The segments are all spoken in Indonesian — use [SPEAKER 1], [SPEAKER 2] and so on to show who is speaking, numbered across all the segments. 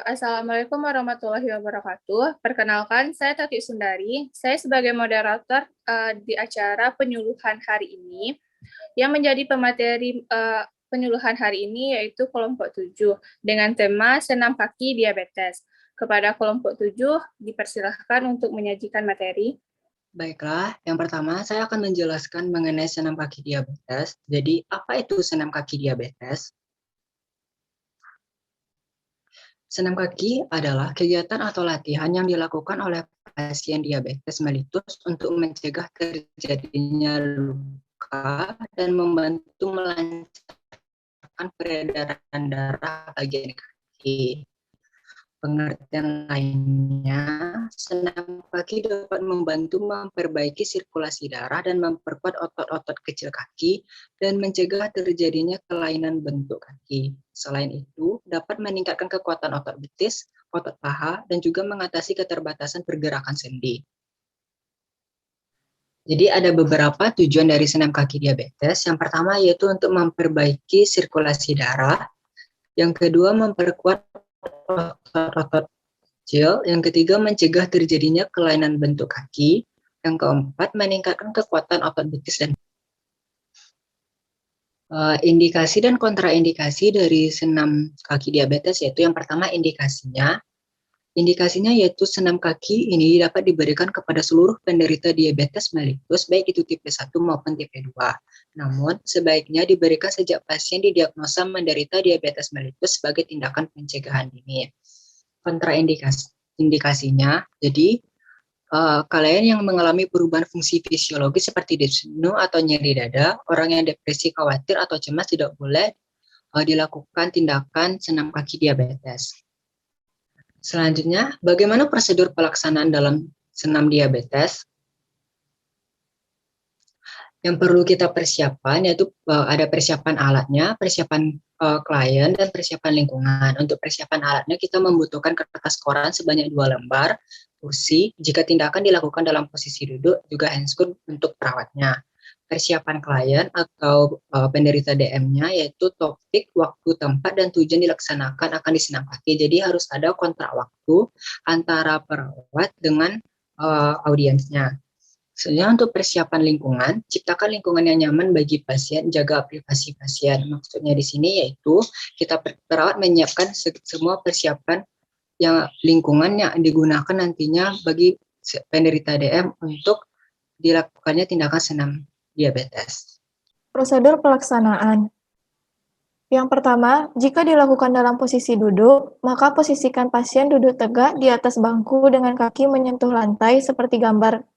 [SPEAKER 1] Assalamualaikum warahmatullahi wabarakatuh. Perkenalkan, saya Tati Sundari. Saya sebagai moderator di acara penyuluhan hari ini. Yang menjadi pemateri penyuluhan hari ini yaitu kelompok 7 dengan tema senam kaki diabetes. Kepada kelompok 7, dipersilahkan untuk menyajikan materi.
[SPEAKER 2] Baiklah, yang pertama saya akan menjelaskan mengenai senam kaki diabetes. Jadi, apa itu senam kaki diabetes? Senam kaki adalah kegiatan atau latihan yang dilakukan oleh pasien diabetes mellitus untuk mencegah terjadinya luka dan membantu melancarkan peredaran darah bagian kaki. Pengertian lainnya, senam kaki dapat membantu memperbaiki sirkulasi darah dan memperkuat otot-otot kecil kaki dan mencegah terjadinya kelainan bentuk kaki. Selain itu, dapat meningkatkan kekuatan otot betis, otot paha, dan juga mengatasi keterbatasan pergerakan sendi. Jadi ada beberapa tujuan dari senam kaki diabetes. Yang pertama yaitu untuk memperbaiki sirkulasi darah. Yang kedua, memperkuat otot kecil. Yang ketiga, mencegah terjadinya kelainan bentuk kaki. Yang keempat, meningkatkan kekuatan otot betis dan indikasi dan kontraindikasi dari senam kaki diabetes yaitu yang pertama indikasinya. Indikasinya yaitu senam kaki ini dapat diberikan kepada seluruh penderita diabetes mellitus baik itu tipe 1 maupun tipe 2. Namun, sebaiknya diberikan sejak pasien didiagnosa menderita diabetes mellitus sebagai tindakan pencegahan dini. Kontraindikasinya, jadi kalian yang mengalami perubahan fungsi fisiologis seperti dyspnea atau nyeri dada, orang yang depresi, khawatir, atau cemas tidak boleh dilakukan tindakan senam kaki diabetes. Selanjutnya, bagaimana prosedur pelaksanaan dalam senam diabetes? Yang perlu kita persiapkan yaitu ada persiapan alatnya, persiapan klien, dan persiapan lingkungan. Untuk persiapan alatnya, kita membutuhkan kertas koran sebanyak 2 lembar, kursi, jika tindakan dilakukan dalam posisi duduk, juga handscoon untuk perawatnya. Persiapan klien atau penderita DM-nya yaitu topik, waktu, tempat, dan tujuan dilaksanakan akan disenam kaki. Jadi harus ada kontrak waktu antara perawat dengan audiensnya. Selanjutnya untuk persiapan lingkungan, ciptakan lingkungan yang nyaman bagi pasien, jaga privasi pasien. Maksudnya di sini yaitu kita perawat menyiapkan semua persiapan yang lingkungan yang digunakan nantinya bagi penderita DM untuk dilakukannya tindakan senam diabetes.
[SPEAKER 3] Prosedur pelaksanaan. Yang pertama, jika dilakukan dalam posisi duduk, maka posisikan pasien duduk tegak di atas bangku dengan kaki menyentuh lantai seperti gambar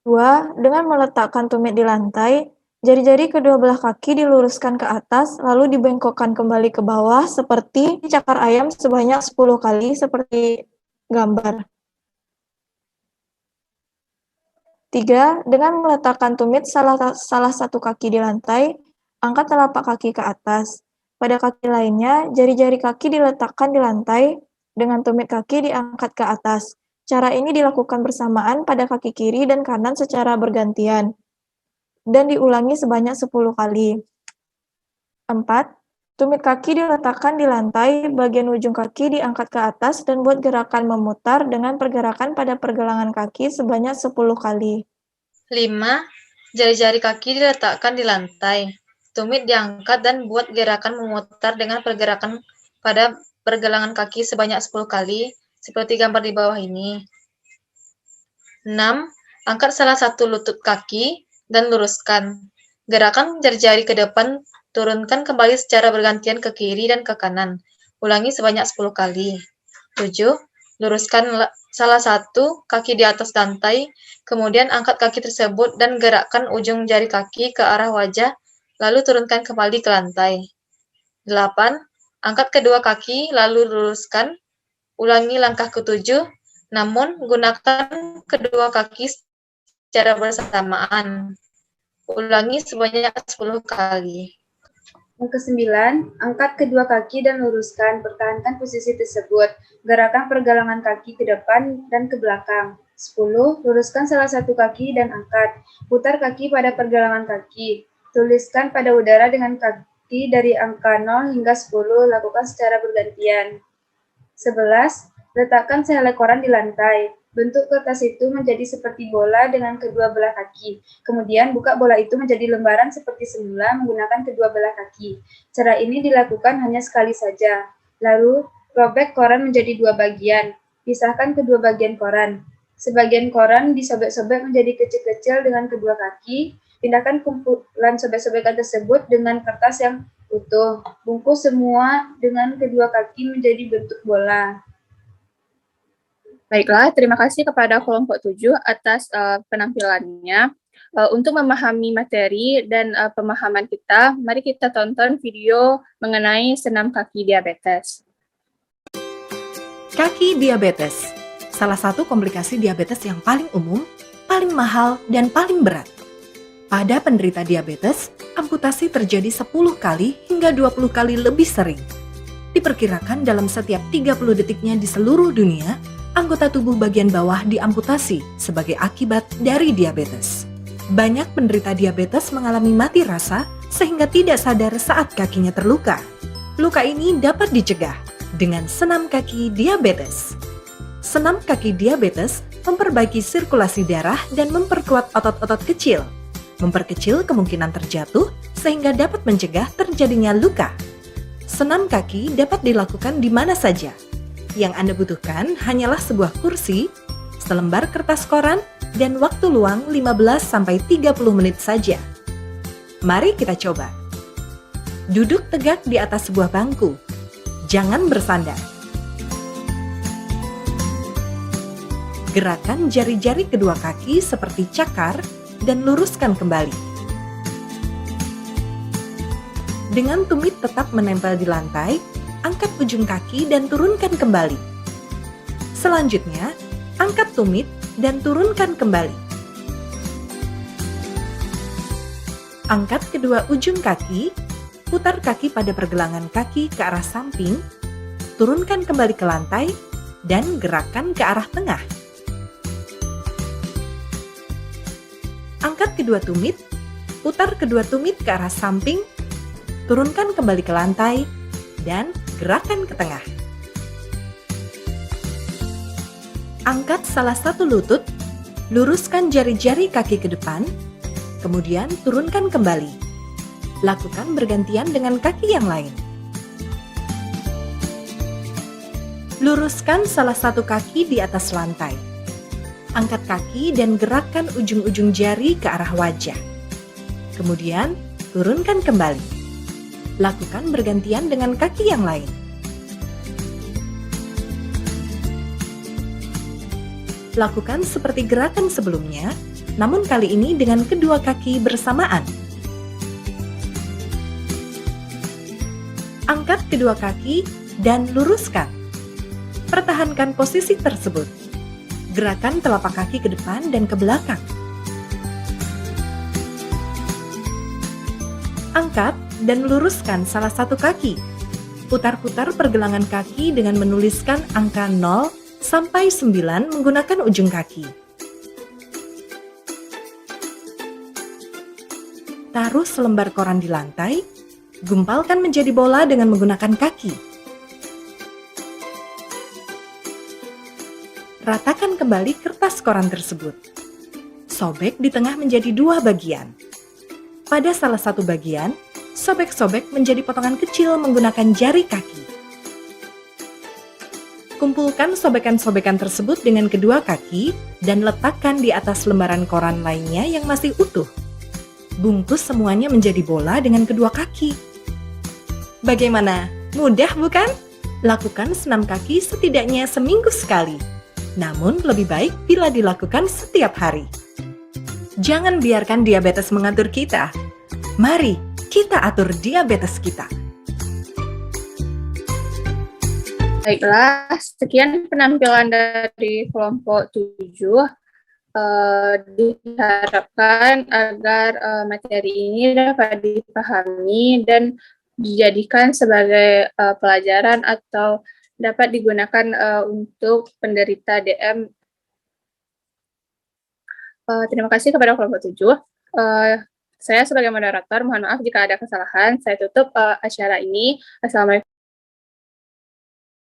[SPEAKER 3] 2, dengan meletakkan tumit di lantai, jari-jari kedua belah kaki diluruskan ke atas, lalu dibengkokkan kembali ke bawah seperti cakar ayam sebanyak 10 kali seperti gambar. 3. Dengan meletakkan tumit salah satu kaki di lantai, angkat telapak kaki ke atas. Pada kaki lainnya, jari-jari kaki diletakkan di lantai, dengan tumit kaki diangkat ke atas. Cara ini dilakukan bersamaan pada kaki kiri dan kanan secara bergantian, dan diulangi sebanyak 10 kali. 4. Tumit kaki diletakkan di lantai, bagian ujung kaki diangkat ke atas dan buat gerakan memutar dengan pergerakan pada pergelangan kaki sebanyak 10 kali.
[SPEAKER 4] 5. Jari-jari kaki diletakkan di lantai. Tumit diangkat dan buat gerakan memutar dengan pergerakan pada pergelangan kaki sebanyak 10 kali, seperti gambar di bawah ini. 6. Angkat salah satu lutut kaki dan luruskan. Gerakan jari-jari ke depan, turunkan kembali secara bergantian ke kiri dan ke kanan. Ulangi sebanyak 10 kali. 7. Luruskan salah satu kaki di atas lantai, kemudian angkat kaki tersebut dan gerakkan ujung jari kaki ke arah wajah, lalu turunkan kembali ke lantai. 8. Angkat kedua kaki, lalu luruskan. Ulangi langkah ke-7, namun gunakan kedua kaki secara bersamaan. Ulangi sebanyak 10 kali.
[SPEAKER 5] Yang ke-9, angkat kedua kaki dan luruskan, pertahankan posisi tersebut. Gerakan pergelangan kaki ke depan dan ke belakang. 10. Luruskan salah satu kaki dan angkat. Putar kaki pada pergelangan kaki. Tuliskan pada udara dengan kaki dari angka 0 hingga 10, lakukan secara bergantian. 11. Letakkan sehelai koran di lantai. Bentuk kertas itu menjadi seperti bola dengan kedua belah kaki. Kemudian buka bola itu menjadi lembaran seperti semula menggunakan kedua belah kaki. Cara ini dilakukan hanya sekali saja. Lalu, robek koran menjadi dua bagian. Pisahkan kedua bagian koran. Sebagian koran disobek-sobek menjadi kecil-kecil dengan kedua kaki. Pindahkan kumpulan sobek-sobekan tersebut dengan kertas yang utuh. Bungkus semua dengan kedua kaki menjadi bentuk bola.
[SPEAKER 1] Baiklah, terima kasih kepada kelompok 7 atas penampilannya. Untuk memahami materi dan pemahaman kita, mari kita tonton video mengenai senam kaki diabetes.
[SPEAKER 6] Kaki diabetes, salah satu komplikasi diabetes yang paling umum, paling mahal, dan paling berat. Pada penderita diabetes, amputasi terjadi 10 kali hingga 20 kali lebih sering. Diperkirakan dalam setiap 30 detiknya di seluruh dunia, anggota tubuh bagian bawah diamputasi sebagai akibat dari diabetes. Banyak penderita diabetes mengalami mati rasa sehingga tidak sadar saat kakinya terluka. Luka ini dapat dicegah dengan senam kaki diabetes. Senam kaki diabetes memperbaiki sirkulasi darah dan memperkuat otot-otot kecil, memperkecil kemungkinan terjatuh sehingga dapat mencegah terjadinya luka. Senam kaki dapat dilakukan di mana saja. Yang Anda butuhkan hanyalah sebuah kursi, selembar kertas koran, dan waktu luang 15-30 menit saja. Mari kita coba. Duduk tegak di atas sebuah bangku. Jangan bersandar. Gerakan jari-jari kedua kaki seperti cakar dan luruskan kembali. Dengan tumit tetap menempel di lantai, angkat ujung kaki dan turunkan kembali. Selanjutnya, angkat tumit dan turunkan kembali. Angkat kedua ujung kaki, putar kaki pada pergelangan kaki ke arah samping, turunkan kembali ke lantai, dan gerakan ke arah tengah. Angkat kedua tumit, putar kedua tumit ke arah samping, turunkan kembali ke lantai, dan gerakan ke tengah. Angkat salah satu lutut, luruskan jari-jari kaki ke depan, kemudian turunkan kembali. Lakukan bergantian dengan kaki yang lain. Luruskan salah satu kaki di atas lantai. Angkat kaki dan gerakkan ujung-ujung jari ke arah wajah. Kemudian turunkan kembali. Lakukan bergantian dengan kaki yang lain. Lakukan seperti gerakan sebelumnya, namun kali ini dengan kedua kaki bersamaan. Angkat kedua kaki dan luruskan. Pertahankan posisi tersebut. Gerakan telapak kaki ke depan dan ke belakang. Angkat dan luruskan salah satu kaki. Putar-putar pergelangan kaki dengan menuliskan angka 0 sampai 9 menggunakan ujung kaki. Taruh selembar koran di lantai, gumpalkan menjadi bola dengan menggunakan kaki. Ratakan kembali kertas koran tersebut. Sobek di tengah menjadi dua bagian. Pada salah satu bagian, sobek-sobek menjadi potongan kecil menggunakan jari kaki. Kumpulkan sobekan-sobekan tersebut dengan kedua kaki dan letakkan di atas lembaran koran lainnya yang masih utuh. Bungkus semuanya menjadi bola dengan kedua kaki. Bagaimana? Mudah bukan? Lakukan senam kaki setidaknya seminggu sekali. Namun lebih baik bila dilakukan setiap hari. Jangan biarkan diabetes mengatur kita. Mari kita atur diabetes kita.
[SPEAKER 1] Baiklah, sekian penampilan dari kelompok 7. Diharapkan agar materi ini dapat dipahami dan dijadikan sebagai pelajaran atau dapat digunakan untuk penderita DM. Terima kasih kepada kelompok 7. Saya sebagai moderator, mohon maaf jika ada kesalahan. Saya tutup acara ini. Assalamualaikum.